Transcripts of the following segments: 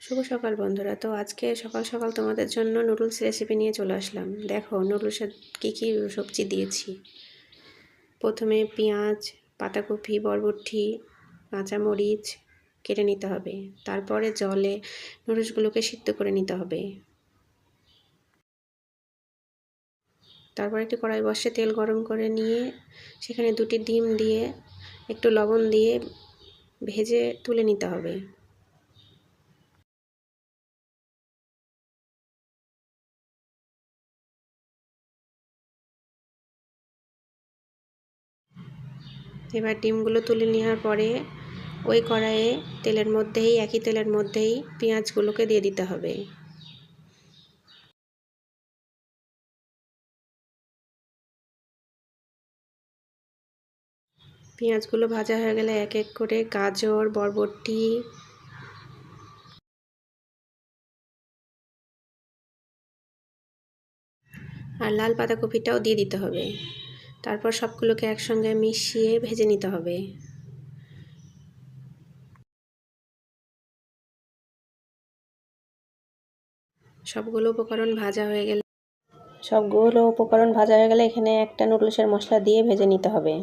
শুভ সকাল বন্ধুরা। তো আজকে সকাল সকাল তোমাদের জন্য নুডলস রেসিপি নিয়ে চলে আসলাম। দেখো নুডলসে কী সবজি দিয়েছি। প্রথমে পেঁয়াজ, পাতাকপি, বরবটি, কাঁচামরিচ কেটে নিতে হবে। তারপরে জলে নুডলসগুলোকে সিদ্ধ করে নিতে হবে। তারপর একটি কড়াই বসে তেল গরম করে নিয়ে সেখানে 2টি ডিম দিয়ে একটু লবণ দিয়ে ভেজে তুলে নিতে হবে। এবার ডিমগুলো তুলে নেওয়ার পরে ওই কড়াইয়ে একই তেলের মধ্যেই পেঁয়াজগুলোকে দিয়ে দিতে হবে। পেঁয়াজগুলো ভাজা হয়ে গেলে এক এক করে গাজর, বরবটি আর লাল পাতাকপিটাও দিয়ে দিতে হবে। তারপর সবগুলোকে একসঙ্গে মিশিয়ে ভেজে নিতে হবে। সবগুলো উপকরণ ভাজা হয়ে গেলে এখানে একটা নুডলসের মশলা দিয়ে ভেজে নিতে হবে।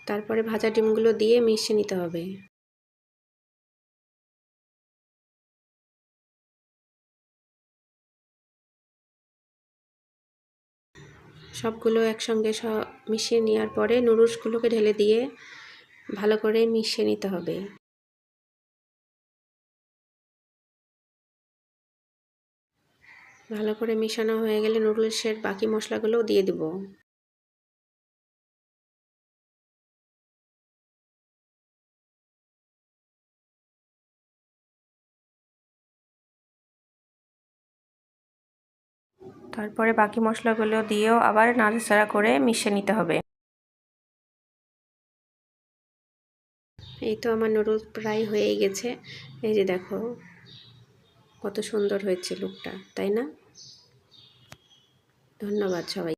তারপরে ভাজা ডিমগুলো দিয়ে মিশিয়ে নিতে হবে। সবগুলো একসঙ্গে মিশিয়ে নেওয়ার পরে নুডলসগুলোকে ঢেলে দিয়ে ভালো করে মিশিয়ে নিতে হবে। ভালো করে মিশানো হয়ে গেলে নুডলসের বাকি মশলাগুলোও দিয়ে দেব। তারপরে বাকি মশলাগুলো দিয়েও আবার নাড়াচাড়া করে মিশিয়ে নিতে হবে। এই তো আমার নুডলস প্রায় হয়েই গেছে। এই যে দেখো কত সুন্দর হয়েছে লুকটা, তাই না? ধন্যবাদ সবাই।